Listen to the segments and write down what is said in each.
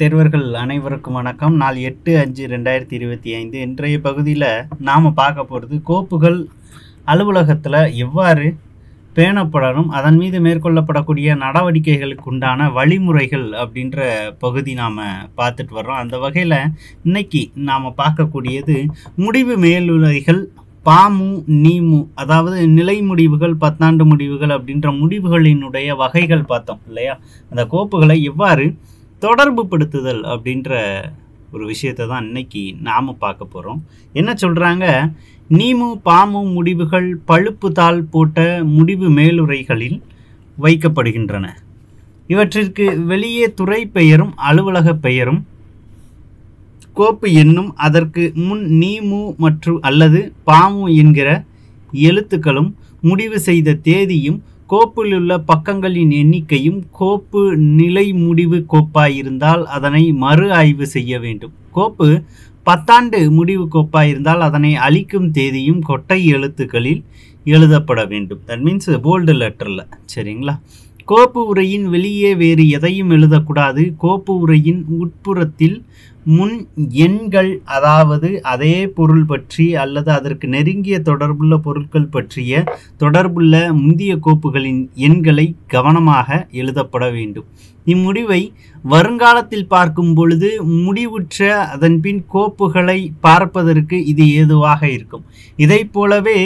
தேர்வர்கள் அனைவருக்கும் வணக்கம். நாள் 8/5/2025. இன்றைய பகுதியில் நாம் பார்க்க போகிறது கோப்புகள் அலுவலகத்தில் எவ்வாறு பேணப்படணும், அதன் மீது மேற்கொள்ளப்படக்கூடிய நடவடிக்கைகளுக்கு உண்டான வழிமுறைகள் அப்படின்ற பகுதி நாம் பார்த்துட்டு வர்றோம். அந்த வகையில் இன்னைக்கு நாம் பார்க்கக்கூடியது முடிவு மேலுரைகள், பாமு நீமு, அதாவது நிலை முடிவுகள், பத்தாண்டு முடிவுகள் அப்படின்ற முடிவுகளினுடைய வகைகள் பார்த்தோம் இல்லையா. அந்த கோப்புகளை எவ்வாறு தொடர்பு படுத்துதல் அப்படின்ற ஒரு விஷயத்தை தான் இன்னைக்கு நாம் பார்க்க போகிறோம். என்ன சொல்கிறாங்க, நீமு பாமு முடிவுகள் பழுப்பு தாள் போட்ட முடிவு மேலுரைகளில் வைக்கப்படுகின்றன. இவற்றிற்கு வெளியே துறை பெயரும் அலுவலக பெயரும் கோப்பு எண்ணும் அதற்கு முன் நீமு மற்றும் அல்லது பாமு என்கிற எழுத்துக்களும் முடிவு செய்த தேதியும் கோப்பில் உள்ள பக்கங்களின் எண்ணிக்கையும் கோப்பு நிலை முடிவு கோப்பாயிருந்தால் அதனை மறு ஆய்வு செய்ய வேண்டும். கோப்பு பத்தாண்டு முடிவு கோப்பாயிருந்தால் அதனை அளிக்கும் தேதியும் கொட்டை எழுத்துக்களில் எழுதப்பட வேண்டும். தட் மீன்ஸ் போல்டு லெட்டரில். சரிங்களா. கோப்பு உரையின் வெளியே வேறு எதையும் எழுதக்கூடாது. கோப்பு உரையின் உட்புறத்தில் முன் எண்கள், அதாவது அதே பொருள் பற்றி அல்லது அதற்கு நெருங்கிய தொடர்புள்ள பொருட்கள் பற்றிய தொடர்புள்ள முந்தைய கோப்புகளின் எண்களை கவனமாக எழுதப்பட வேண்டும். இம்முடிவை வருங்காலத்தில் பார்க்கும் பொழுது முடிவுற்ற அதன்பின் கோப்புகளை பார்ப்பதற்கு இது ஏதுவாக இருக்கும். இதை போலவே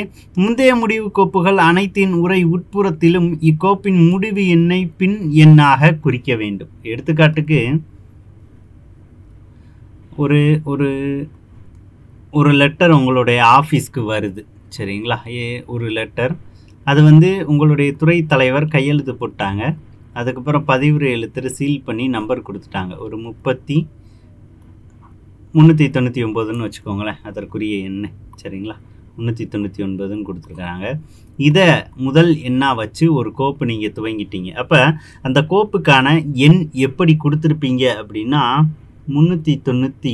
முந்தைய முடிவு கோப்புகள் அனைத்தின் உரை உட்புறத்திலும் இக்கோப்பின் முடிவு எண்ணை பின் எண்ணாக குறிக்க வேண்டும். எடுத்துக்காட்டுக்கு ஒரு லெட்டர் உங்களுடைய ஆஃபீஸ்க்கு வருது. சரிங்களா. ஒரு லெட்டர், அது உங்களுடைய துறை தலைவர் கையெழுத்து போட்டாங்க. அதுக்கப்புறம் பதிவுரை எழுத்துட்டு சீல் பண்ணி நம்பர் கொடுத்துட்டாங்க. ஒரு 399ன்னு வச்சுக்கோங்களேன், அதற்குரிய எண்ணு. சரிங்களா. 399ன்னு கொடுத்துருக்காங்க. இதை முதல் எண்ணாக வச்சு ஒரு கோப்பு நீங்கள் துவங்கிட்டீங்க. அப்போ அந்த கோப்புக்கான எண் எப்படி கொடுத்துருப்பீங்க அப்படின்னா 399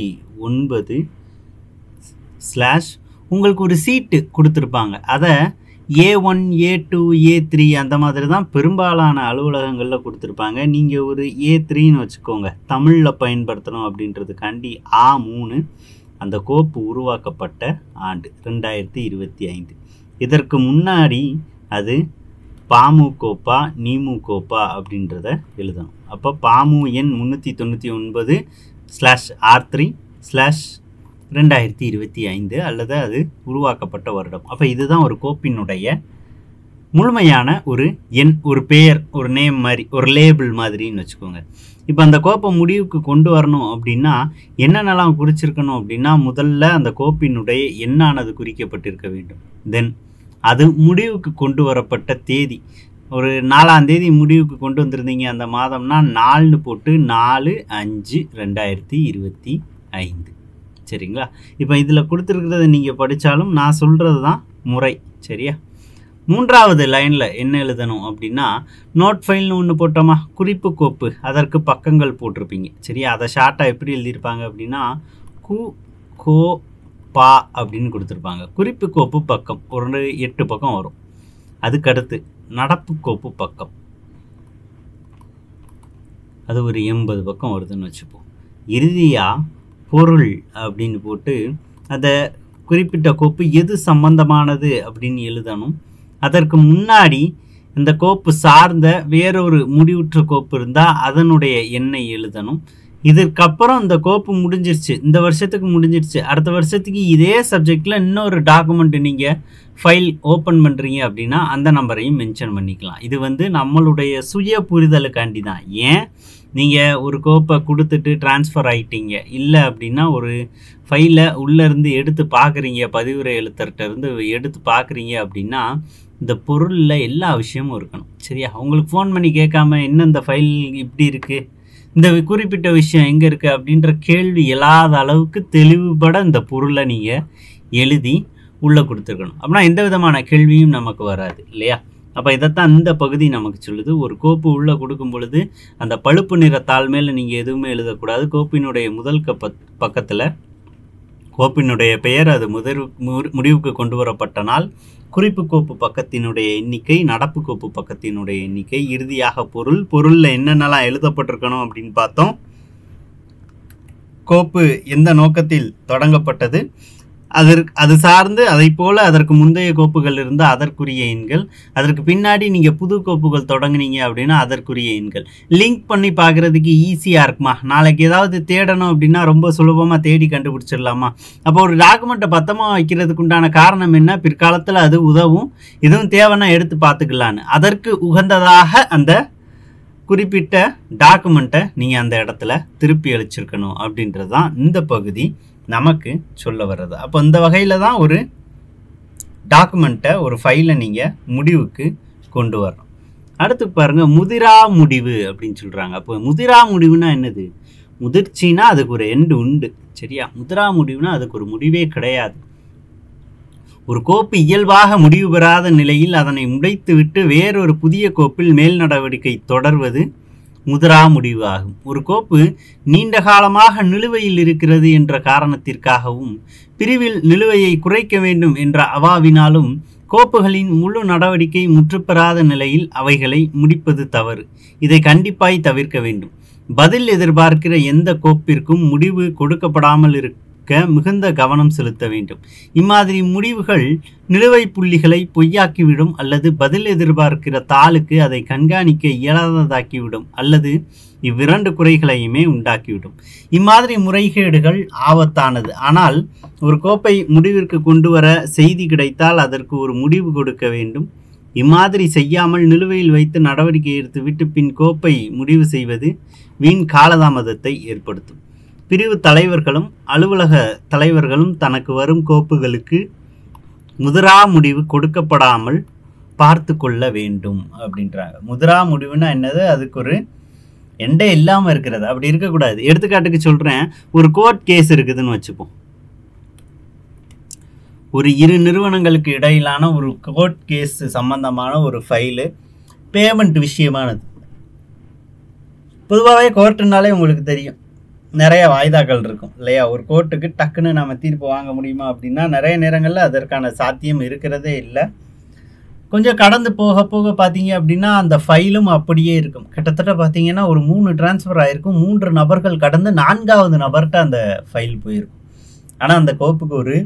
உங்களுக்கு ஒரு சீட்டு கொடுத்துருப்பாங்க. அதை A1 A2 A3 அந்த மாதிரி தான் பெரும்பாலான அலுவலகங்களில் கொடுத்துருப்பாங்க. நீங்கள் ஒரு A3ன்னு வச்சுக்கோங்க, தமிழில் பயன்படுத்தணும் அப்படின்றதுக்காண்டி A3. அந்த கோப்பு உருவாக்கப்பட்ட ஆண்டு 2025. இதற்கு முன்னாடி அது பாமு கோப்பா நீமு கோப்பா அப்படின்றத எழுதணும். அப்போ பாமு எண் 399/R3/2025 அல்லது அது உருவாக்கப்பட்ட வருடம். அப்போ இதுதான் ஒரு கோப்பினுடைய முழுமையான ஒரு எண், ஒரு பெயர், ஒரு நேம் மாதிரி, ஒரு லேபிள் மாதிரின்னு வச்சுக்கோங்க. இப்போ அந்த கோப்பை முடிவுக்கு கொண்டு வரணும் அப்படின்னா என்னென்னலாம் குறிச்சிருக்கணும் அப்படின்னா, முதல்ல அந்த கோப்பினுடைய எண்ணானது குறிக்கப்பட்டிருக்க வேண்டும். தென் அது முடிவுக்கு கொண்டு வரப்பட்ட தேதி, ஒரு 4ஆம் தேதி முடிவுக்கு கொண்டு வந்திருந்தீங்க அந்த மாதம்னா 4ன்னு போட்டு 4/5/2025. சரிங்களா. இப்போ இதில் கொடுத்துருக்கிறத நீங்கள் படித்தாலும் நான் சொல்கிறது தான் முறை. சரியா. 3வது லைனில் என்ன எழுதணும் அப்படின்னா, நோட் ஃபைல்னு ஒன்று போட்டோமா, குறிப்பு கோப்பு, அதற்கு பக்கங்கள் போட்டிருப்பீங்க. சரியா. அதை ஷார்ட்டாக எப்படி எழுதியிருப்பாங்க அப்படின்னா கோ பா அப்படின்னு கொடுத்துருப்பாங்க. குறிப்பு கோப்பு பக்கம் ஒரு 8 பக்கம் வரும். அதுக்கடுத்து நடப்பு கோப்பு பக்கம், அது ஒரு 80 பக்கம் வருதுன்னு வச்சுப்போம். இறுதியாக பொருள் அப்படின்னு போட்டு அதை குறிப்பிட்ட கோப்பு எது சம்பந்தமானது அப்படின்னு எழுதணும். அதற்கு முன்னாடி இந்த கோப்பு சார்ந்த வேறொரு முடிவுற்ற கோப்பு இருந்தால் அதனுடைய எண்ணை எழுதணும். இதற்கப்புறம் இந்த கோப்பு முடிஞ்சிருச்சு, இந்த வருஷத்துக்கு முடிஞ்சிருச்சு, அடுத்த வருஷத்துக்கு இதே சப்ஜெக்டில் இன்னொரு டாக்குமெண்ட் நீங்கள் ஃபைல் ஓப்பன் பண்ணுறீங்க அப்படின்னா அந்த நம்பரையும் மென்ஷன் பண்ணிக்கலாம். இது நம்மளுடைய சுய புரிதலுக்காண்டி தான். ஏன் நீங்கள் ஒரு கோப்பை கொடுத்துட்டு டிரான்ஸ்ஃபர் ஆகிட்டீங்க, இல்லை அப்படின்னா ஒரு ஃபைலை உள்ளேருந்து எடுத்து பார்க்குறீங்க, பதிவுரை எழுத்தர்கிட்ட இருந்து எடுத்து பார்க்குறீங்க அப்படின்னா இந்த பொருளில் எல்லா விஷயமும் இருக்கணும். சரியா. உங்களுக்கு ஃபோன் பண்ணி கேட்காம என்ன இந்த ஃபைல் இப்படி இருக்குது, இந்த குறிப்பிட்ட விஷயம் எங்கே இருக்குது அப்படின்ற கேள்வி எழாத அளவுக்கு தெளிவுபட இந்த பொருளை நீங்கள் எழுதி உள்ளே கொடுத்துருக்கணும். அப்படின்னா எந்த விதமான கேள்வியும் நமக்கு வராது இல்லையா. அப்போ இதைத்தான் இந்த பகுதி நமக்கு சொல்லுது. ஒரு கோப்பு உள்ளே கொடுக்கும் பொழுது அந்த பழுப்பு நிற தாள் மேலே நீங்கள் எதுவுமே எழுதக்கூடாது. கோப்பினுடைய முதல் பக்கத்தில் கோப்பினுடைய பெயர், அது முடிவுக்கு கொண்டு வரப்பட்ட நாள், குறிப்பு கோப்பு பக்கத்தினுடைய எண்ணிக்கை, நடப்பு கோப்பு பக்கத்தினுடைய எண்ணிக்கை, இறுதியாக பொருளில் என்னென்னலாம் எழுதப்பட்டிருக்கணும் அப்படின்னு பார்த்தோம். கோப்பு எந்த நோக்கத்தில் தொடங்கப்பட்டது, அது சார்ந்து அதை போல அதற்கு முந்தைய கோப்புகள் இருந்தால் அதற்குரிய எண்கள், அதற்கு பின்னாடி நீங்கள் புது கோப்புகள் தொடங்குனீங்க அப்படின்னா அதற்குரிய எண்கள் லிங்க் பண்ணி பார்க்குறதுக்கு ஈஸியாக இருக்குமா? நாளைக்கு ஏதாவது தேடணும் அப்படின்னா ரொம்ப சுலபமாக தேடி கண்டுபிடிச்சிடலாமா? அப்போ ஒரு டாக்குமெண்ட்டை பத்திரமாக வைக்கிறதுக்கு உண்டான காரணம் என்ன? பிற்காலத்தில் அது உதவும், இதுவும் தேவைன்னா எடுத்து பார்த்துக்கலான்னு. அதற்கு உகந்ததாக அந்த குறிப்பிட்ட டாக்குமெண்ட்டை நீங்கள் அந்த இடத்துல திருப்பி அளிச்சிருக்கணும் அப்படின்றது தான் இந்த பகுதி நமக்கு சொல்ல வர்றது. அப்போ இந்த வகையில் தான் ஒரு டாக்குமெண்ட்டை, ஒரு ஃபைலை நீங்கள் முடிவுக்கு கொண்டு வரணும். அடுத்து பாருங்கள், முதிரா முடிவு அப்படின்னு சொல்கிறாங்க. அப்போ முதிரா முடிவுனா என்னது? முதிர்ச்சின்னா அதுக்கு ஒரு எண்டு உண்டு, சரியா? முதிரா முடிவுனா அதுக்கு ஒரு முடிவே கிடையாது. ஒரு கோப்பு இயல்பாக முடிவு பெறாத நிலையில் அதனை முடைத்துவிட்டு வேறொரு புதிய கோப்பில் மேல் நடவடிக்கை தொடர்வது முதிரா முடிவு ஆகும். ஒரு கோப்பு நீண்ட காலமாக நிலுவையில் இருக்கிறது என்ற காரணத்திற்காகவும் பிரிவில் நிலுவையை குறைக்க வேண்டும் என்ற அவாவினாலும் கோப்புகளின் முழு நடவடிக்கை முற்றுப்பெறாத நிலையில் அவைகளை முடிப்பது தவறு. இதை கண்டிப்பாய் தவிர்க்க வேண்டும். பதில் எதிர்பார்க்கிற எந்த கோப்பிற்கும் முடிவு கொடுக்கப்படாமல் இருக்க மிகுந்த கவனம் செலுத்த வேண்டும். இம்மாதிரி முடிவுகள் நிலுவை புள்ளிகளை பொய்யாக்கிவிடும், அல்லது பதில் எதிர்பார்க்கிற தாளுக்கு அதை கண்காணிக்க இயலாததாக்கிவிடும், அல்லது இவ்விரண்டு குறைகளையுமே உண்டாக்கிவிடும். இம்மாதிரி முறைகேடுகள் ஆபத்தானது. ஆனால் ஒரு கோப்பை முடிவிற்கு கொண்டு வர செய்தி கிடைத்தால் அதற்கு ஒரு முடிவு கொடுக்க வேண்டும். இம்மாதிரி செய்யாமல் நிலுவையில் வைத்து நடவடிக்கை எடுத்துவிட்டு பின் கோப்பை முடிவு செய்வது வீண் காலதாமதத்தை ஏற்படுத்தும். பிரிவு தலைவர்களும் அலுவலக தலைவர்களும் தனக்கு வரும் கோப்புகளுக்கு முதிரா முடிவு கொடுக்கப்படாமல் பார்த்து கொள்ள வேண்டும் அப்படின்றாங்க. முதிரா முடிவுனா என்னது? அதுக்கு ஒரு எண்டே இல்லாமல் இருக்கிறது. அப்படி இருக்கக்கூடாது. எடுத்துக்காட்டுக்கு சொல்கிறேன், ஒரு கோர்ட் கேஸ் இருக்குதுன்னு வச்சுப்போம். ஒரு இரு நிறுவனங்களுக்கு இடையிலான ஒரு கோர்ட் கேஸ் சம்பந்தமான ஒரு ஃபைலு, பேமெண்ட் விஷயமானது. பொதுவாகவே கோர்ட்டுனாலே உங்களுக்கு தெரியும், நிறைய வாய்தாக்கள் இருக்கும் இல்லையா? ஒரு கோர்ட்டுக்கு டக்குன்னு நம்ம தீர்ப்பு வாங்க முடியுமா அப்படின்னா நிறைய நேரங்களில் அதற்கான சாத்தியம் இருக்கிறதே இல்லை. கொஞ்சம் கடந்து போக போக பார்த்தீங்க அப்படின்னா அந்த ஃபைலும் அப்படியே இருக்கும். கிட்டத்தட்ட பார்த்தீங்கன்னா ஒரு 3 டிரான்ஸ்ஃபர் ஆகிருக்கும். 3 நபர்கள் கடந்து 4வது நபர்கிட்ட அந்த ஃபைல் போயிருக்கும். ஆனால் அந்த கோப்புக்கு ஒரு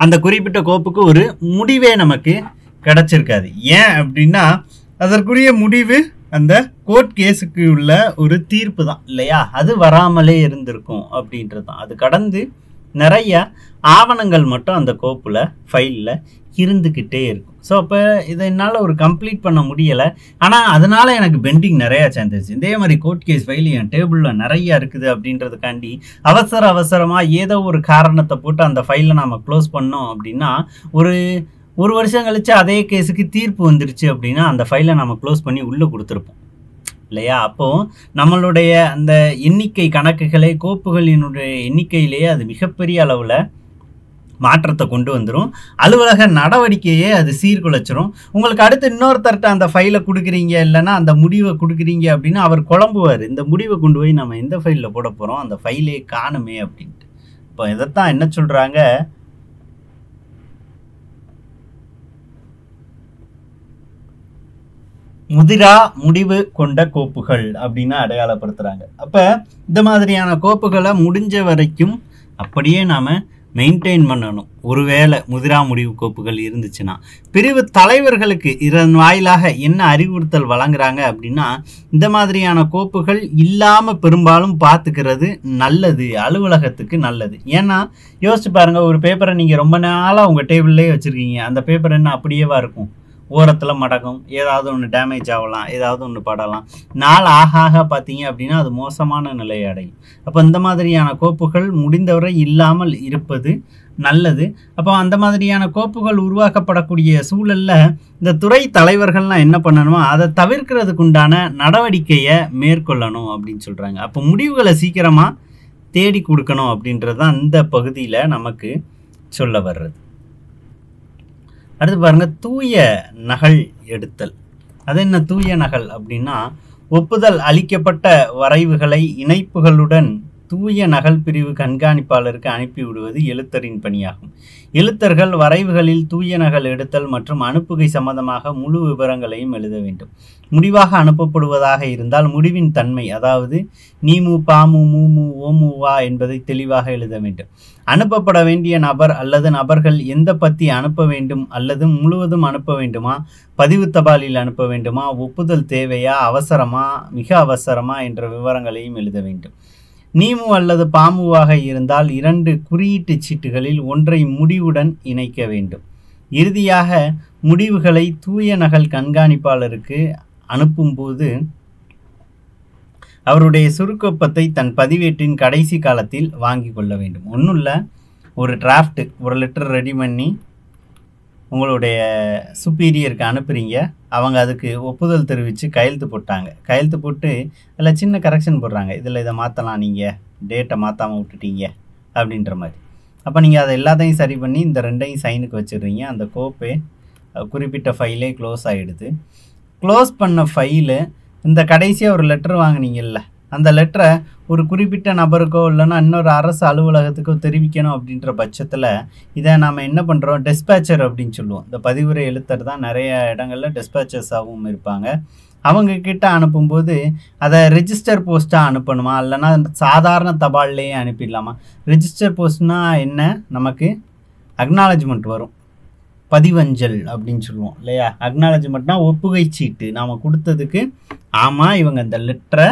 அந்த குறிப்பிட்ட கோப்புக்கு ஒரு முடிவே நமக்கு கிடைச்சிருக்காது. ஏன் அப்படின்னா அதற்குரிய முடிவு அந்த கோர்ட் கேஸுக்கு உள்ள ஒரு தீர்ப்பு தான் இல்லையா? அது வராமலே இருந்திருக்கும் அப்படின்றது தான். அது கடந்து நிறைய ஆவணங்கள் மட்டும் அந்த கோப்பில் ஃபைலில் இருந்துக்கிட்டே இருக்கும். ஸோ அப்போ இதை என்னால் ஒரு கம்ப்ளீட் பண்ண முடியலை. ஆனால் அதனால் எனக்கு பெண்டிங் நிறையா சேர்ந்துருச்சு. இதே மாதிரி கோர்ட் கேஸ் ஃபைல் என் டேபிளில் நிறையா இருக்குது அப்படின்றதுக்காண்டி அவசரமாக ஏதோ ஒரு காரணத்தை போட்டு அந்த ஃபைலை நாம் க்ளோஸ் பண்ணோம் அப்படின்னா ஒரு வருஷம் கழிச்சு அதே கேஸுக்கு தீர்ப்பு வந்துருச்சு அப்படின்னா அந்த ஃபைலை நம்ம க்ளோஸ் பண்ணி உள்ளே கொடுத்துருப்போம் இல்லையா? அப்போது நம்மளுடைய அந்த எண்ணிக்கை கணக்குகளை, கோப்புகளினுடைய எண்ணிக்கையிலேயே அது மிகப்பெரிய அளவில் மாற்றத்தை கொண்டு வந்துடும். அலுவலக நடவடிக்கையே அது சீர்குலைச்சிரும். உங்களுக்கு அடுத்து இன்னொருத்தர்கிட்ட அந்த ஃபைலை கொடுக்குறீங்க, இல்லைன்னா அந்த முடிவை கொடுக்குறீங்க அப்படின்னா அவர் குழம்புவார், இந்த முடிவை கொண்டு போய் நம்ம எந்த ஃபைலில் போட போகிறோம், அந்த ஃபைலே காணுமே அப்படின்ட்டு. இப்போ இதைத்தான் என்ன சொல்கிறாங்க, முதிரா முடிவு கொண்ட கோப்புகள் அப்படின்னு அடையாளப்படுத்துறாங்க. அப்ப இந்த மாதிரியான கோப்புகளை முடிஞ்ச வரைக்கும் அப்படியே நாம மெயின்டைன் பண்ணணும். ஒருவேளை முதிரா முடிவு கோப்புகள் இருந்துச்சுன்னா பிரிவு தலைவர்களுக்கு இதன் வாயிலாக என்ன அறிவுறுத்தல் வழங்குறாங்க அப்படின்னா, இந்த மாதிரியான கோப்புகள் இல்லாமல் பெரும்பாலும் பார்த்துக்கிறது நல்லது, அலுவலகத்துக்கு நல்லது. ஏன்னா யோசிச்சு பாருங்க, ஒரு பேப்பரை நீங்கள் ரொம்ப நாளாக உங்கள் டேபிள்லேயே வச்சுருக்கீங்க, அந்த பேப்பர் என்ன அப்படியேவா இருக்கும்? ஓரத்தில் மடக்கும், ஏதாவது ஒன்று டேமேஜ் ஆகலாம், ஏதாவது ஒன்று படலாம். நாள் ஆக பார்த்தீங்க அப்படின்னா அது மோசமான நிலை அடையும். அப்போ இந்த மாதிரியான கோப்புகள் முடிந்தவரை இல்லாமல் இருப்பது நல்லது. அப்போ அந்த மாதிரியான கோப்புகள் உருவாக்கப்படக்கூடிய சூழலில் இந்த துறை தலைவர்கள்லாம் என்ன பண்ணணுமோ அதை தவிர்க்கிறதுக்கு உண்டான நடவடிக்கையை மேற்கொள்ளணும் அப்படின்னு சொல்கிறாங்க. அப்போ முடிவுகளை சீக்கிரமாக தேடி கொடுக்கணும் அப்படின்றது தான் இந்த பகுதியில் நமக்கு சொல்ல வர்றது. அடுத்து பாருங்க, தூய நகல் எடுத்தல். அது என்ன தூய நகல் அப்படின்னா, ஒப்புதல் அளிக்கப்பட்ட வரைவுகளை இணைப்புகளுடன் தூய நகல் பிரிவு கண்காணிப்பாளருக்கு அனுப்பிவிடுவது எழுத்தரின் பணியாகும். எழுத்தர்கள் வரைவுகளில் தூய நகல் எடுத்தல் மற்றும் அனுப்புகை சம்பந்தமாக முழு விவரங்களையும் எழுத வேண்டும். முடிவாக அனுப்பப்படுவதாக இருந்தால் முடிவின் தன்மை, அதாவது நீமு, பாமு, மூமு, ஓமுவா என்பதை தெளிவாக எழுத வேண்டும். அனுப்பப்பட வேண்டிய நபர் அல்லது நபர்கள் எந்த பத்தி அனுப்ப வேண்டும் அல்லது முழுவதும் அனுப்ப வேண்டுமா, பதிவு தபாலில் அனுப்ப வேண்டுமா, ஒப்புதல் தேவையா, அவசரமா, மிக அவசரமா என்ற விவரங்களையும் எழுத வேண்டும். நீமு அல்லது பாமுவாக இருந்தால் 2 குறியீட்டு சீட்டுகளில் ஒன்றை முடிவுடன் இணைக்க வேண்டும். இறுதியாக முடிவுகளை தூய நகல் கண்காணிப்பாளருக்கு அனுப்பும்போது அவருடைய சுருக்கொப்பத்தை தன் பதிவேட்டின் கடைசி காலத்தில் வாங்கி கொள்ள வேண்டும். ஒன்றும் இல்லை, ஒரு டிராஃப்ட், ஒரு லெட்டர் ரெடி பண்ணி உங்களுடைய சுப்பீரியருக்கு அனுப்புகிறீங்க. அவங்க அதுக்கு ஒப்புதல் தெரிவித்து கையெழுத்து போட்டாங்க. கையெழுத்து போட்டு அதில் சின்ன கரெக்ஷன் போடுறாங்க, இதில் இதை மாற்றலாம், நீங்கள் டேட்டை மாற்றாமல் விட்டுட்டீங்க அப்படின்ற மாதிரி. அப்போ நீங்கள் அதை எல்லாத்தையும் சரி பண்ணி இந்த 2ஐயும் சைனுக்கு வச்சிடுறீங்க. அந்த கோப்பே குறிப்பிட்ட ஃபைலே க்ளோஸ் ஆகிடுது. க்ளோஸ் பண்ண ஃபைலு இந்த கடைசியாக ஒரு லெட்டர் வாங்கினீங்கல்ல, அந்த லெட்டரை ஒரு குறிப்பிட்ட நபருக்கோ இல்லைன்னா இன்னொரு அரசு அலுவலகத்துக்கோ தெரிவிக்கணும் அப்படின்ற பட்சத்தில் இதை நாம் என்ன பண்ணுறோம், டெஸ்பேச்சர் அப்படின்னு சொல்லுவோம். இந்த பதிவுரை எழுத்தர் தான் நிறைய இடங்களில் டெஸ்பேச்சர்ஸாகவும் இருப்பாங்க. அவங்கக்கிட்ட அனுப்பும்போது அதை ரெஜிஸ்டர் போஸ்ட்டாக அனுப்பணுமா இல்லைன்னா சாதாரண தபால்லையே அனுப்பிடலாமா? ரெஜிஸ்டர் போஸ்ட்னால் என்ன, நமக்கு அக்னாலஜ்மெண்ட் வரும், பதிவஞ்சல் அப்படின்னு சொல்லுவோம் இல்லையா. அக்னாலஜ்மெண்ட்னா ஒப்புகை சீட்டு, நாம் கொடுத்ததுக்கு ஆமாம் இவங்க இந்த லெட்டரை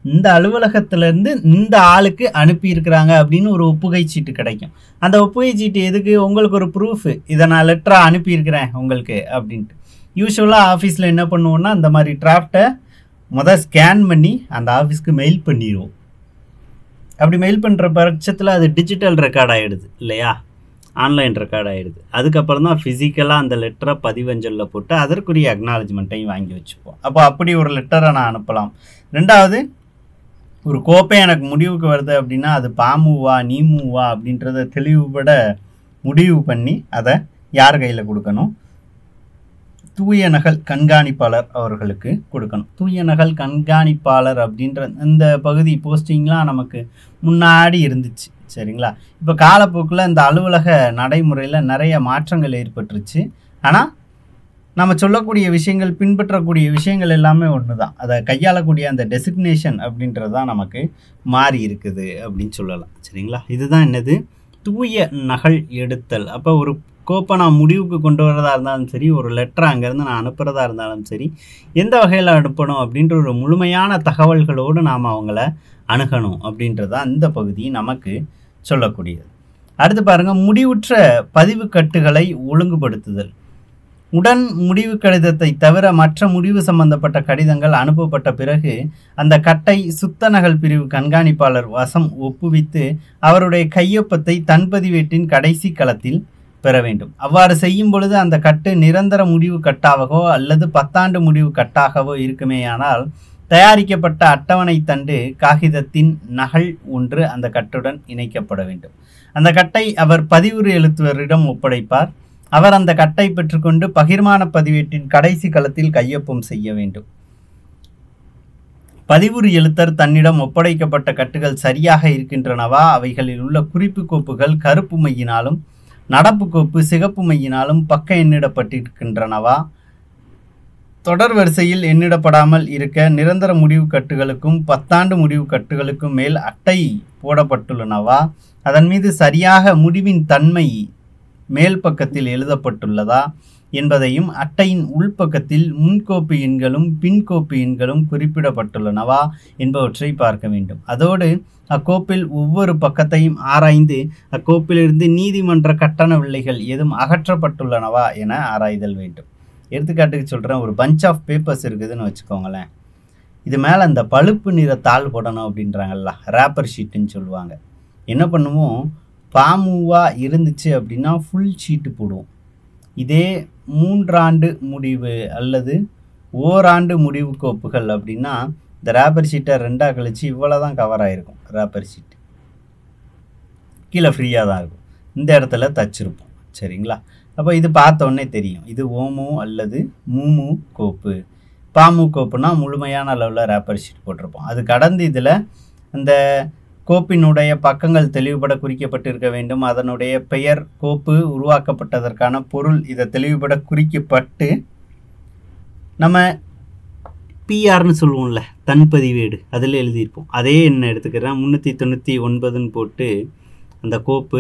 இந்த அலுவலகத்திலேருந்து இந்த ஆளுக்கு அனுப்பியிருக்கிறாங்க அப்படின்னு ஒரு ஒப்புகை சீட்டு கிடைக்கும். அந்த ஒப்புகை சீட்டு எதுக்கு, உங்களுக்கு ஒரு ப்ரூஃபு, இதை நான் லெட்டராக அனுப்பியிருக்கிறேன் உங்களுக்கு அப்படின்ட்டு. யூஸ்வலாக ஆஃபீஸில் என்ன பண்ணுவோன்னா அந்த மாதிரி டிராஃப்டை ஸ்கேன் பண்ணி அந்த ஆஃபீஸ்க்கு மெயில் பண்ணிடுவோம். அப்படி மெயில் பண்ணுற பட்சத்தில் அது டிஜிட்டல் ரெக்கார்ட் ஆகிடுது இல்லையா, ஆன்லைன் ரெக்கார்ட் ஆகிடுது. அதுக்கப்புறம் தான் ஃபிசிக்கலாக அந்த லெட்டரை பதிவஞ்சலில் போட்டு அதற்குரிய அக்னாலஜ்மெண்ட்டையும் வாங்கி வச்சுப்போம். அப்போ அப்படி ஒரு லெட்டரை நான் அனுப்பலாம். ரெண்டாவது, ஒரு கோப்பை எனக்கு முடிவுக்கு வருது அப்படின்னா அது பாமுவா நீமுவா அப்படின்றத தெளிவுபட முடிவு பண்ணி அதை யார் கையில் கொடுக்கணும், தூய நகல் கண்காணிப்பாளர் அவர்களுக்கு கொடுக்கணும். தூய நகல் கண்காணிப்பாளர் அப்படின்ற இந்த பகுதி போஸ்டிங்லாம் நமக்கு முன்னாடி இருந்துச்சு சரிங்களா. இப்போ காலப்போக்கில் இந்த அலுவலக நடைமுறையில் நிறைய மாற்றங்கள் ஏற்பட்டுருச்சு. ஆனால் நம்ம சொல்லக்கூடிய விஷயங்கள், பின்பற்றக்கூடிய விஷயங்கள் எல்லாமே ஒன்று தான். அதை கையாளக்கூடிய அந்த டெசிக்னேஷன் அப்படின்றது தான் நமக்கு மாறி இருக்குது அப்படின்னு சொல்லலாம் சரிங்களா. இதுதான் என்னது, தூய நகல் எடுத்தல். அப்போ ஒரு கோப்பை நான் முடிவுக்கு கொண்டு வரதா இருந்தாலும் சரி, ஒரு லெட்டரை அங்கேருந்து நான் அனுப்புகிறதா இருந்தாலும் சரி, எந்த வகையில் அனுப்பணும் அப்படின்ற ஒரு முழுமையான தகவல்களோடு நாம் அவங்கள அணுகணும் அப்படின்றது தான் இந்த பகுதி நமக்கு சொல்லக்கூடியது. அடுத்து பாருங்கள், முடிவுற்ற பதிவு கட்டுகளை ஒழுங்குபடுத்துதல். உடன் முடிவு கடிதத்தை தவிர மற்ற முடிவு சம்பந்தப்பட்ட கடிதங்கள் அனுப்பப்பட்ட பிறகு அந்த கட்டை சுத்த நகல் பிரிவு கண்காணிப்பாளர் வசம் ஒப்புவித்து அவருடைய கையொப்பத்தை தன் பதிவேட்டின் கடைசி களத்தில் பெற வேண்டும். அவ்வாறு செய்யும் பொழுது அந்த கட்டு நிரந்தர முடிவு கட்டாகவோ அல்லது 10 ஆண்டு முடிவு கட்டாகவோ இருக்குமேயானால் தயாரிக்கப்பட்ட அட்டவணை தண்டு காகிதத்தின் நகல் ஒன்று அந்த கட்டுடன் இணைக்கப்பட வேண்டும். அந்த கட்டை அவர் பதிவுரை எழுத்துவரிடம் ஒப்படைப்பார். அவர் அந்த கட்டை பெற்றுக்கொண்டு பகிர்மான பதிவேட்டின் கடைசி களத்தில் கையொப்பம் செய்ய வேண்டும். பதிவுறு எழுத்தர் தன்னிடம் ஒப்படைக்கப்பட்ட கட்டுகள் சரியாக இருக்கின்றனவா, அவைகளில் உள்ள குறிப்பு கோப்புகள் கருப்பு மையினாலும் நடப்பு கோப்பு சிகப்பு மையினாலும் பக்க எண்ணிடப்பட்டிருக்கின்றனவா, தொடர் வரிசையில் எண்ணிடப்படாமல் இருக்க நிரந்தர முடிவு கட்டுகளுக்கும் 10 ஆண்டு முடிவு கட்டுகளுக்கும் மேல் அட்டை போடப்பட்டுள்ளனவா, அதன் மீது சரியாக முடிவின் தன்மை மேல் பக்கத்தில் எழுதப்பட்டுள்ளதா என்பதையும் அட்டையின் உள்பக்கத்தில் முன்கோப்பு எண்களும் பின்கோப்பு எண்களும் குறிப்பிடப்பட்டுள்ளனவா என்பவற்றை பார்க்க வேண்டும். அதோடு அக்கோப்பில் ஒவ்வொரு பக்கத்தையும் ஆராய்ந்து அக்கோப்பிலிருந்து நீதிமன்ற கட்டண வில்லைகள் எதுவும் அகற்றப்பட்டுள்ளனவா என ஆராய்தல் வேண்டும். எடுத்துக்காட்டுக்கு சொல்கிறேன், ஒரு பஞ்ச் ஆஃப் பேப்பர்ஸ் இருக்குதுன்னு வச்சுக்கோங்களேன். இது மேலே அந்த பழுப்பு நிற தாள் போடணும் அப்படின்றாங்கல்ல, ரேப்பர் ஷீட்டுன்னு சொல்லுவாங்க. என்ன பண்ணுவோம், பாமுவா இருந்துச்சு அப்படின்னா ஃபுல் ஷீட்டு போடுவோம். இதே 3 ஆண்டு முடிவு அல்லது ஓராண்டு முடிவு கோப்புகள் அப்படின்னா இந்த ரேப்பர் ஷீட்டை 2ஆக கழிச்சு இவ்வளோ தான் கவர் ஆகிருக்கும். ரேப்பர் ஷீட் கீழே ஃப்ரீயாக தான் இருக்கும், இந்த இடத்துல தச்சிருப்போம் சரிங்களா. அப்போ இது பார்த்தோன்னே தெரியும், இது ஓமு அல்லது மூமு கோப்பு. பாமு கோப்புனா முழுமையான அளவில் ரேப்பர் ஷீட் போட்டிருப்போம். அது கடந்து இதில் அந்த கோப்பினுடைய பக்கங்கள் தெளிவுபட குறிக்கப்பட்டிருக்க வேண்டும். அதனுடைய பெயர், கோப்பு உருவாக்கப்பட்டதற்கான பொருள் இதை தெளிவுபட குறிக்கப்பட்டு நம்ம பிஆர்னு சொல்லுவோம்ல, தன்பதிவேடு, அதில் எழுதியிருப்போம். அதே என்ன எடுத்துக்கிறேன், 399ன்னு போட்டு அந்த கோப்பு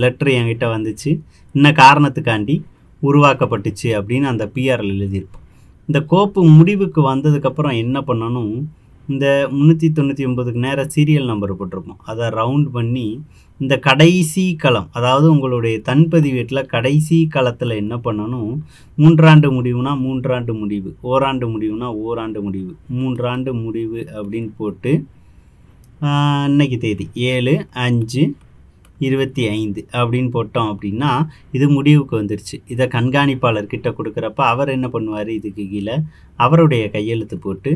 லெட்ரு என்கிட்ட வந்துச்சு, இன்ன காரணத்துக்காண்டி உருவாக்கப்பட்டுச்சு அப்படின்னு அந்த பிஆரில் எழுதியிருப்போம். இந்த கோப்பு முடிவுக்கு வந்ததுக்கப்புறம் என்ன பண்ணணும், இந்த 399க்கு நேராக சீரியல் நம்பர் போட்டிருப்போம், அதை ரவுண்ட் பண்ணி இந்த கடைசி களம், அதாவது உங்களுடைய தன்பதிவேட்டில் கடைசி களத்தில் என்ன பண்ணணும், 3 ஆண்டு முடிவுனா 3 ஆண்டு முடிவு, ஓராண்டு முடிவுனா ஓராண்டு முடிவு, 3 ஆண்டு முடிவு அப்படின்னு போட்டு இன்னைக்கு தேதி 7/5/25 அப்படின்னு போட்டோம் அப்படின்னா இது முடிவுக்கு வந்துருச்சு. இதை கண்காணிப்பாளர்கிட்ட கொடுக்குறப்ப அவர் என்ன பண்ணுவார், இதுக்கு கீழே அவருடைய கையெழுத்து போட்டு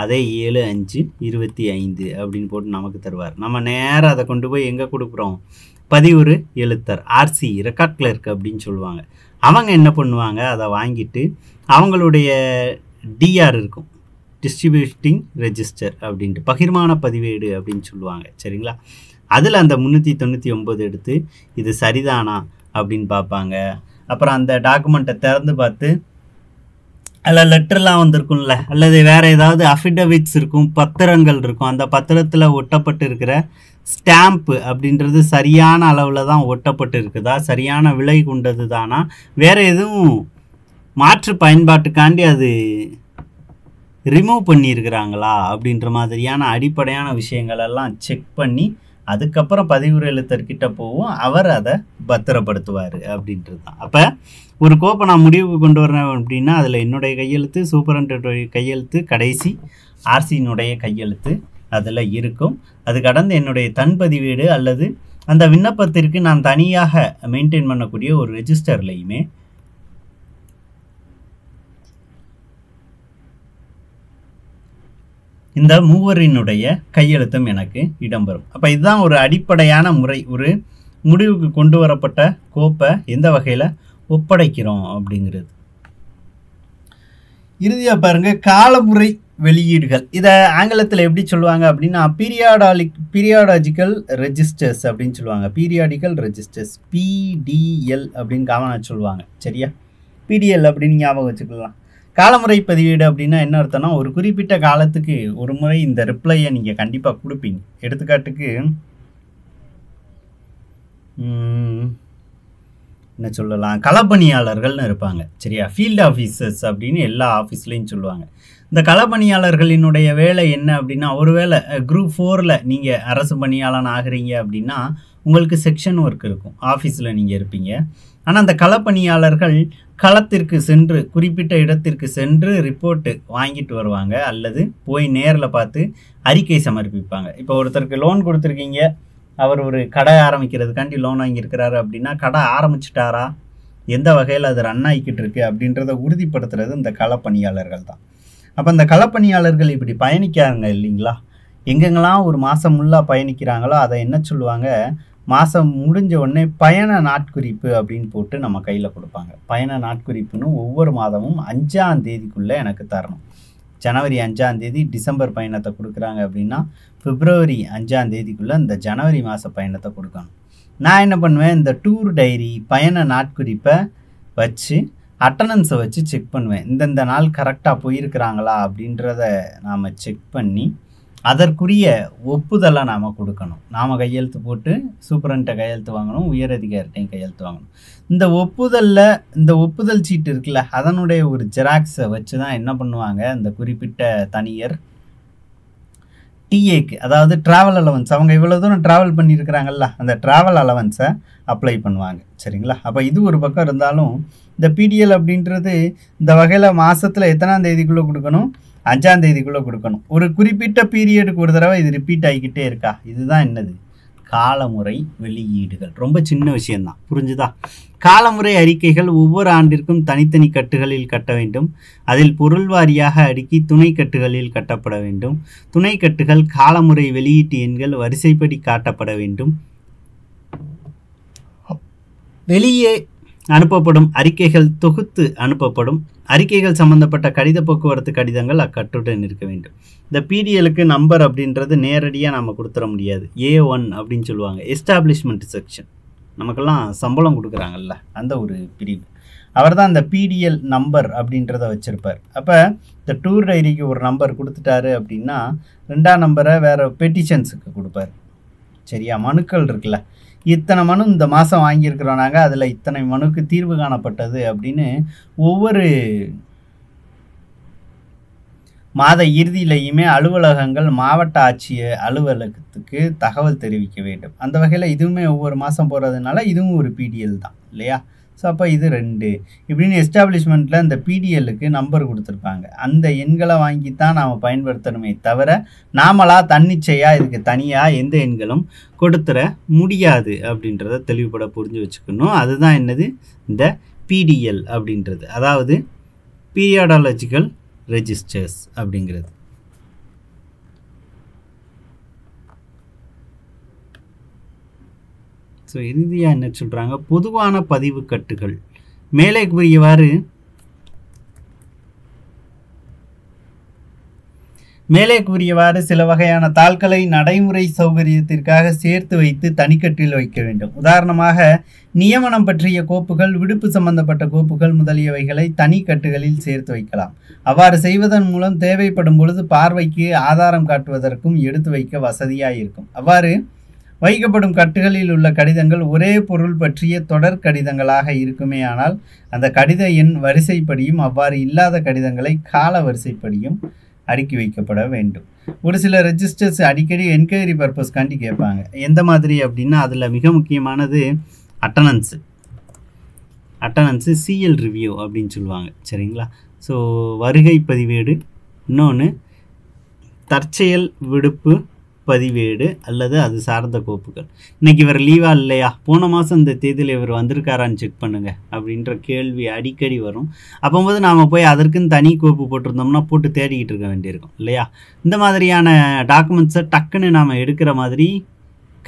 அதே 7/5/25 அப்படின்னு போட்டு நமக்கு தருவார். நம்ம நேராக அதை கொண்டு போய் எங்கே கொடுக்குறோம், பதிவுறு எழுத்தர், ஆர்சி, ரெக்கார்ட் கிளர்க் அப்படின்னு சொல்லுவாங்க. அவங்க என்ன பண்ணுவாங்க, அதை வாங்கிட்டு அவங்களுடைய டிஆர் இருக்கும், டிஸ்ட்ரிபியூட்டிங் ரெஜிஸ்டர் அப்படின்ட்டு, பகிர்மான பதிவேடு அப்படின்னு சொல்லுவாங்க. சரிங்களா, அதில் அந்த 399 எடுத்து இது சரிதானா அப்படின்னு பார்ப்பாங்க. அப்புறம் அந்த டாக்குமெண்ட்டை திறந்து பார்த்து அதில் லெட்டர்லாம் வந்திருக்கும்ல, அல்லது வேறு ஏதாவது அஃபிடவிட்ஸ் இருக்கும், பத்திரங்கள் இருக்கும், அந்த பத்திரத்தில் ஒட்டப்பட்டு இருக்கிற ஸ்டாம்ப்பு அப்படின்றது சரியான அளவில் தான் ஒட்டப்பட்டு இருக்குதா, சரியான விலை கொண்டது தானா, வேறு எதுவும் மாற்று பயன்பாட்டுக்காண்டி அது ரிமூவ் பண்ணியிருக்கிறாங்களா அப்படின்ற மாதிரியான அடிப்படையான விஷயங்களெல்லாம் செக் பண்ணி அதுக்கப்புறம் பதிவுரை எழுத்தர்கிட்ட போவோம், அவர் அதை பத்திரப்படுத்துவார் அப்படின்றது தான். அப்போ ஒரு கோப்பை நான் முடிவுக்கு கொண்டு வரேன் அப்படின்னா அதில் என்னுடைய கையெழுத்து, சூப்பரண்டனுடைய கையெழுத்து, கடைசி ஆர்சியினுடைய கையெழுத்து அதில் இருக்கும். அது கடந்து என்னுடைய தன்பதிவேடு அல்லது அந்த விண்ணப்பத்திற்கு நான் தனியாக மெயின்டைன் பண்ணக்கூடிய ஒரு ரெஜிஸ்டர்லையுமே இந்த மூவரினுடைய கையெழுத்தும் எனக்கு இடம்பெறும். அப்போ இதுதான் ஒரு அடிப்படையான முறை, ஒரு முடிவுக்கு கொண்டு வரப்பட்ட கோப்பை எந்த வகையில் ஒப்படைக்கிறோம் அப்படிங்கிறது. இறுதியாக பாருங்க, காலமுறை வெளியீடுகள். இதை ஆங்கிலத்தில் எப்படி சொல்லுவாங்க அப்படின்னா பீரியாடாஜிக்கல் ரெஜிஸ்டர்ஸ் அப்படின்னு சொல்லுவாங்க. பீரியாடிக்கல் ரெஜிஸ்டர்ஸ், பிடிஎல் அப்படின்னு காமனாக சொல்லுவாங்க. சரியா, பிடிஎல் அப்படின்னு ஞாபகம் வச்சுக்கலாம். காலமுறை பதிவேடு அப்படின்னா என்ன அர்த்தம்னா, ஒரு குறிப்பிட்ட காலத்துக்கு ஒரு முறை இந்த ரிப்ளையை நீங்கள் கண்டிப்பாக கொடுப்பீங்க. எடுத்துக்காட்டுக்கு என்ன சொல்லலாம், களப்பணியாளர்கள்னு இருப்பாங்க. சரியா, ஃபீல்டு ஆஃபீஸர்ஸ் அப்படின்னு எல்லா ஆஃபீஸ்லேயும் சொல்லுவாங்க. இந்த களப்பணியாளர்களினுடைய வேலை என்ன அப்படின்னா, ஒருவேளை குரூப் 4ல் நீங்கள் அரசு பணியாளன் ஆகிறீங்க அப்படின்னா உங்களுக்கு செக்ஷன் ஒர்க் இருக்கும், ஆஃபீஸில் நீங்கள் இருப்பீங்க. ஆனால் அந்த களப்பணியாளர்கள் களத்திற்கு சென்று, குறிப்பிட்ட இடத்திற்கு சென்று ரிப்போர்ட்டு வாங்கிட்டு வருவாங்க, அல்லது போய் நேரில் பார்த்து அறிக்கை சமர்ப்பிப்பாங்க. இப்போ ஒருத்தருக்கு லோன் கொடுத்துருக்கீங்க, அவர் ஒரு கடை ஆரம்பிக்கிறதுக்காண்டி லோன் வாங்கியிருக்கிறாரு அப்படின்னா கடை ஆரம்பிச்சிட்டாரா, எந்த வகையில் அது ரன் ஆகிக்கிட்டு இருக்கு அப்படின்றத உறுதிப்படுத்துறது இந்த களப்பணியாளர்கள் தான். அப்போ இந்த களப்பணியாளர்கள் இப்படி பயணிக்கிறாங்க இல்லைங்களா, எங்கெங்கெல்லாம் ஒரு மாதம் ஃபுல்லாக பயணிக்கிறாங்களோ அதை என்ன சொல்லுவாங்க, மாதம் முடிஞ்ச உடனே பயண நாட்குறிப்பு அப்படின்னு போட்டு நம்ம கையில் கொடுப்பாங்க. பயண நாட்குறிப்புன்னு ஒவ்வொரு மாதமும் 5ஆம் தேதிக்குள்ளே எனக்கு தரணும். ஜனவரி 5ஆம் தேதி டிசம்பர் பயணத்தை கொடுக்குறாங்க அப்படின்னா பிப்ரவரி 5ஆம் தேதிக்குள்ளே இந்த ஜனவரி மாத பயணத்தை கொடுக்கணும். நான் என்ன பண்ணுவேன், இந்த டூர் டைரி பயண நாட்குறிப்பை வச்சு அட்டண்டன்ஸை வச்சு செக் பண்ணுவேன். இந்தந்த நாள் கரெக்டாக போயிருக்கிறாங்களா அப்படின்றத நாம் செக் பண்ணி அதற்குரிய ஒப்புதலை நாம் கொடுக்கணும். நாம் கையெழுத்து போட்டு சூப்பரண்ட்டை கையெழுத்து வாங்கணும், உயரதிகாரிட்டையும் கையெழுத்து வாங்கணும். இந்த ஒப்புதல் சீட்டு இருக்குல்ல, அதனுடைய ஒரு ஜெராக்ஸை வச்சு தான் என்ன பண்ணுவாங்க, இந்த குறிப்பிட்ட தனியர் டிஏக்கு, அதாவது ட்ராவல் அலவன்ஸ், அவங்க இவ்வளோ தூரம் ட்ராவல் பண்ணியிருக்கிறாங்கல்ல, அந்த ட்ராவல் அலவன்ஸை அப்ளை பண்ணுவாங்க. சரிங்களா, அப்போ இது ஒரு பக்கம் இருந்தாலும் இந்த பிடிஎல் அப்படின்றது இந்த வகையில் மாதத்தில் எத்தனாம் தேதிக்குள்ளே கொடுக்கணும், 5ஆம் தேதிக்குள்ளே கொடுக்கணும். ஒரு குறிப்பிட்ட பீரியடுக்கு ஒரு தடவை இது ரிப்பீட் ஆகிக்கிட்டே இருக்கா, இதுதான் என்னது, காலமுறை வெளியீடுகள். ரொம்ப சின்ன விஷயம்தான், புரிஞ்சுதா. காலமுறை அறிக்கைகள் ஒவ்வொரு ஆண்டிற்கும் தனித்தனி கட்டுகளில் கட்ட வேண்டும். அதில் பொருள் வாரியாக அடுக்கி துணை கட்டுகளில் கட்டப்பட வேண்டும். துணை கட்டுகள் காலமுறை வெளியீட்டு எண்கள் வரிசைப்படி காட்டப்பட வேண்டும். வெளியே அனுப்பப்படும் அறிக்கைகள் தொகுத்து அனுப்பப்படும். அறிக்கைகள் சம்பந்தப்பட்ட கடித போக்குவரத்து கடிதங்கள் அக்கட்டுடன் இருக்க வேண்டும். இந்த பிடிஎலுக்கு நம்பர் அப்படின்றது நேரடியாக நம்ம கொடுத்துட முடியாது. A1 அப்படின்னு சொல்லுவாங்க, எஸ்டாப்ளிஷ்மெண்ட் செக்ஷன். நமக்கெல்லாம் சம்பளம் கொடுக்குறாங்கல்ல, அந்த ஒரு பிரிவு. அவர் தான் இந்த பிடிஎல் நம்பர் அப்படின்றத வச்சுருப்பார். அப்போ இந்த டூர் டைரிக்கு ஒரு நம்பர் கொடுத்துட்டாரு அப்படின்னா 2ஆம் நம்பரை வேறு பெட்டிஷன்ஸுக்கு கொடுப்பார். சரியா? மனுக்கள் இருக்குல்ல, இத்தனை மனு இந்த மாதம் வாங்கியிருக்கிறோம் நாங்கள், அதில் இத்தனை மனுக்கு தீர்வு காணப்பட்டது அப்படின்னு ஒவ்வொரு மாத இறுதியிலையுமே அலுவலகங்கள் மாவட்ட ஆட்சியர் அலுவலகத்துக்கு தகவல் தெரிவிக்க வேண்டும். அந்த வகையில் இதுவுமே ஒவ்வொரு மாதம் போகிறதுனால இதுவும் ஒரு பிடிஎல் தான் இல்லையா? ஸோ அப்போ இது 2 இப்படின்னு எஸ்டாப்ளிஷ்மெண்ட்டில் இந்த பிடிஎல்லுக்கு நம்பர் கொடுத்துருப்பாங்க. அந்த எண்களை வாங்கி தான் நாம் பயன்படுத்தணுமே தவிர நாமளாக தன்னிச்சையாக இதுக்கு தனியாக எந்த எண்களும் கொடுத்துட முடியாது அப்படின்றத தெளிவுபட புரிஞ்சு வச்சுக்கணும். அதுதான் என்னது இந்த பிடிஎல் அப்படின்றது, அதாவது பீரியாடாலஜிக்கல் ரெஜிஸ்டர்ஸ் அப்படிங்கிறது. ஸோ இறுதியாக என்ன சொல்கிறாங்க, பொதுவான பதிவு கட்டுகள் மேலே கூறியவாறு சில வகையான தாள்களை நடைமுறை சௌகரியத்திற்காக சேர்த்து வைத்து தனிக்கட்டில் வைக்க வேண்டும். உதாரணமாக நியமனம் பற்றிய கோப்புகள், விடுப்பு சம்பந்தப்பட்ட கோப்புகள் முதலியவைகளை தனி கட்டுகளில் சேர்த்து வைக்கலாம். அவ்வாறு செய்வதன் மூலம் தேவைப்படும் பொழுது பார்வைக்கு ஆதாரம் காட்டுவதற்கும் எடுத்து வைக்க வசதியாக இருக்கும். அவ்வாறு வைக்கப்படும் கட்டுகளில் உள்ள கடிதங்கள் ஒரே பொருள் பற்றிய தொடர் கடிதங்களாக இருக்குமே ஆனால் அந்த கடித எண் வரிசைப்படியும், அவ்வாறு இல்லாத கடிதங்களை கால வரிசைப்படியும் அடுக்கி வைக்கப்பட வேண்டும். ஒரு சில ரெஜிஸ்டர்ஸ் அடிக்கடி என்கொயரி பர்பஸ்காண்டி கேட்பாங்க. எந்த மாதிரி அப்படின்னா அதில் மிக முக்கியமானது அட்டனன்ஸு சிஎல் ரிவ்யூ அப்படின்னு சொல்லுவாங்க. சரிங்களா? ஸோ வருகை பதிவேடு, இன்னொன்று தற்செயல் விடுப்பு பதிவேடு அல்லது அது சார்ந்த கோப்புகள். இன்றைக்கி இவர் லீவா இல்லையா, போன மாதம் இந்த தேதியில் இவர் வந்திருக்காரான்னு செக் பண்ணுங்கள் அப்படின்ற கேள்வி அடிக்கடி வரும். அப்போது நாம் போய் அதற்குன்னு தனி கோப்பு போட்டிருந்தோம்னா போட்டு தேடிக்கிட்டு இருக்க வேண்டியிருக்கும் இல்லையா? இந்த மாதிரியான டாக்குமெண்ட்ஸை டக்குன்னு நாம் எடுக்கிற மாதிரி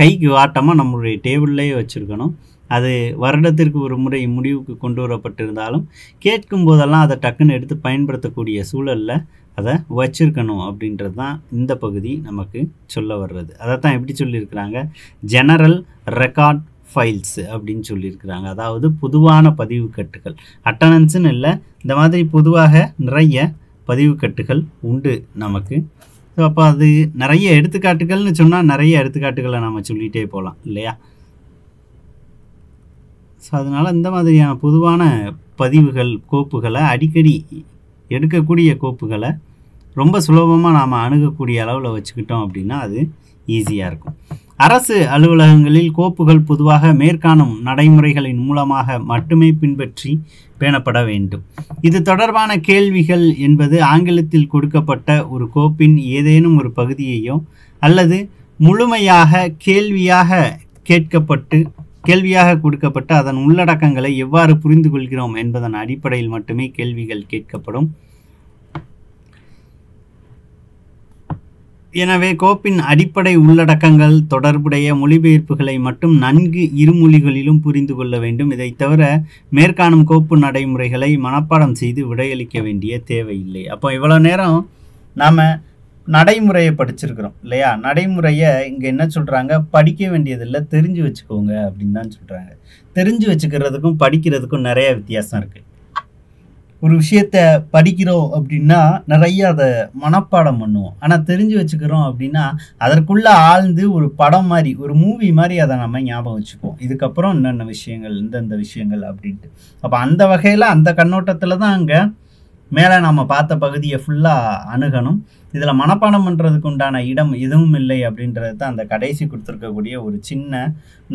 கைக்கு வாட்டமாக நம்மளுடைய டேபிள்லேயே வச்சுருக்கணும். அது வருடத்திற்கு ஒரு முறை முடிவுக்கு கொண்டு வரப்பட்டிருந்தாலும் கேட்கும் போதெல்லாம் அதை டக்குன்னு எடுத்து பயன்படுத்தக்கூடிய சூழலில் அதை வச்சுருக்கணும் அப்படின்றது தான் இந்த பகுதி நமக்கு சொல்ல வர்றது. அதை தான் எப்படி சொல்லியிருக்கிறாங்க, ஜெனரல் ரெக்கார்ட் ஃபைல்ஸ் அப்படின்னு சொல்லியிருக்கிறாங்க. அதாவது பொதுவான பதிவு கட்டுகள். அட்டனன்ஸுன்னு இல்லை, இந்த மாதிரி பொதுவாக நிறைய பதிவு கட்டுகள் உண்டு நமக்கு. ஸோ அப்போ அது நிறைய எடுத்துக்காட்டுகள்னு சொன்னால் நிறைய எடுத்துக்காட்டுகளை நம்ம சொல்லிகிட்டே போகலாம் இல்லையா? ஸோ அதனால் இந்த மாதிரியான பொதுவான பதிவுகள் கோப்புகளை அடிக்கடி எடுக்கக்கூடிய கோப்புகளை ரொம்ப சுலபமாக நாம் அணுகக்கூடிய அளவில் வச்சுக்கிட்டோம் அப்படின்னா அது ஈஸியாக இருக்கும். அரசு அலுவலகங்களில் கோப்புகள் பொதுவாக மேற்காணும் நடைமுறைகளின் மூலமாக மட்டுமே பின்பற்றி பேணப்பட வேண்டும். இது தொடர்பான கேள்விகள் என்பது ஆங்கிலத்தில் கொடுக்கப்பட்ட ஒரு கோப்பின் ஏதேனும் ஒரு பகுதியையோ அல்லது முழுமையாக கேள்வியாக கொடுக்கப்பட்டு அதன் உள்ளடக்கங்களை எவ்வாறு புரிந்து கொள்கிறோம் என்பதன் அடிப்படையில் மட்டுமே கேள்விகள் கேட்கப்படும். எனவே கோப்பின் அடிப்படை உள்ளடக்கங்கள் தொடர்புடைய மொழிபெயர்ப்புகளை மட்டும் நன்கு இருமொழிகளிலும் புரிந்து கொள்ள வேண்டும். இதை தவிர மேற்காணும் கோப்பு நடைமுறைகளை மனப்பாடம் செய்து விடையளிக்க வேண்டிய தேவையில்லை. அப்போ இவ்வளோ நேரம் நாம் நடைமுறையை படிச்சிருக்கிறோம் இல்லையா? நடைமுறையை இங்கே என்ன சொல்கிறாங்க, படிக்க வேண்டியதில்லை, தெரிஞ்சு வச்சுக்கோங்க அப்படின்னு தான் சொல்கிறாங்க. தெரிஞ்சு வச்சுக்கிறதுக்கும் படிக்கிறதுக்கும் நிறைய வித்தியாசம் இருக்குது. ஒரு விஷயத்தை படிக்கிறோம் அப்படின்னா நிறைய அதை மனப்பாடம் பண்ணுவோம். ஆனால் தெரிஞ்சு வச்சுக்கிறோம் அப்படின்னா அதற்குள்ளே ஆழ்ந்து ஒரு படம் மாதிரி, ஒரு மூவி மாதிரி அதை நம்ம ஞாபகம் வச்சுப்போம். இதுக்கப்புறம் என்னென்ன விஷயங்கள், இந்தந்த விஷயங்கள் அப்படின்ட்டு. அப்போ அந்த வகையில் அந்த கண்ணோட்டத்தில் தான் அங்கே மேலே நம்ம பார்த்த பகுதியை ஃபுல்லாக அணுகணும். இதில் மனப்பாடம் பண்ணுறதுக்கு உண்டான இடம் எதுவும் இல்லை அப்படின்றது தான் அந்த கடைசி கொடுத்துருக்கக்கூடிய ஒரு சின்ன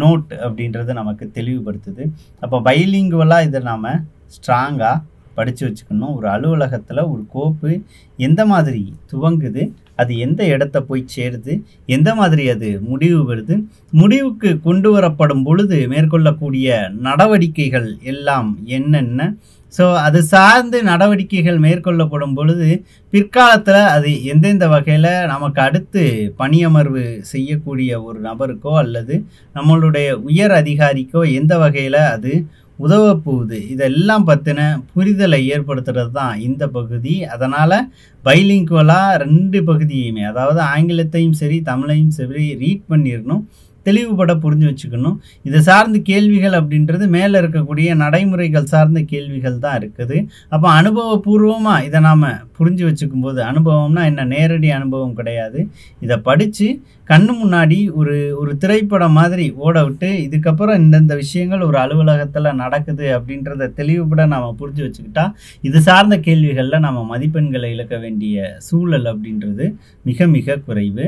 நோட் அப்படின்றது நமக்கு தெளிவுபடுத்துது. அப்போ பைலிங்குவலாக இதை நாம் ஸ்ட்ராங்காக படித்து வச்சுக்கணும். ஒரு அலுவலகத்தில் ஒரு கோப்பு எந்த மாதிரி துவங்குது, அது எந்த இடத்த போய் சேருது, எந்த மாதிரி அது முடிவு வருது, முடிவுக்கு கொண்டு வரப்படும் பொழுது மேற்கொள்ளக்கூடிய நடவடிக்கைகள் எல்லாம் என்னென்ன, ஸோ அது சார்ந்து நடவடிக்கைகள் மேற்கொள்ளப்படும் பொழுது பிற்காலத்தில் அது எந்தெந்த வகையில் நமக்கு அடுத்து பணியமர்வு செய்யக்கூடிய ஒரு நபருக்கோ அல்லது நம்மளுடைய உயர் அதிகாரிக்கோ எந்த வகையில் அது உதவ போகுது. இதெல்லாம் பற்றின புரிதலை ஏற்படுத்துறது தான் இந்த பகுதி. அதனால் பைலிங்குவலாக 2 பகுதியுமே, அதாவது ஆங்கிலத்தையும் சரி தமிழையும் சரி ரீட் பண்ணிடணும், தெளிவுபட புரிஞ்சு வச்சுக்கணும். இதை சார்ந்த கேள்விகள் அப்படின்றது மேலே இருக்கக்கூடிய நடைமுறைகள் சார்ந்த கேள்விகள் தான் இருக்குது. அப்போ அனுபவபூர்வமாக இதை நாம் புரிஞ்சு வச்சுக்கும்போது, அனுபவம்னா என்ன, நேரடி அனுபவம் கிடையாது, இதை படித்து கண்ணு முன்னாடி ஒரு திரைப்படம் மாதிரி ஓட விட்டு இதுக்கப்புறம் இந்தந்த விஷயங்கள் ஒரு அலுவலகத்தில் நடக்குது அப்படின்றத தெளிவுபட நாம் புரிஞ்சு வச்சுக்கிட்டா இது சார்ந்த கேள்விகளில் நம்ம மதிப்பெண்களை இழக்க வேண்டிய சூழல் அப்படின்றது மிக மிக குறைவு.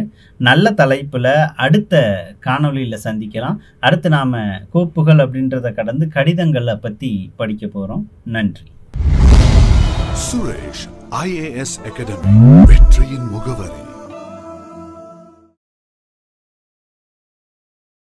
நல்ல தலைப்பில் அடுத்த காணொளியில் சந்திக்கலாம். அடுத்து நாம் கோப்புகள் அப்படின்றத கடந்து கடிதங்களை பற்றி படிக்க போகிறோம். நன்றி. சுரேஷ் IAS அகாடமி, வெற்றியின் முகவரி.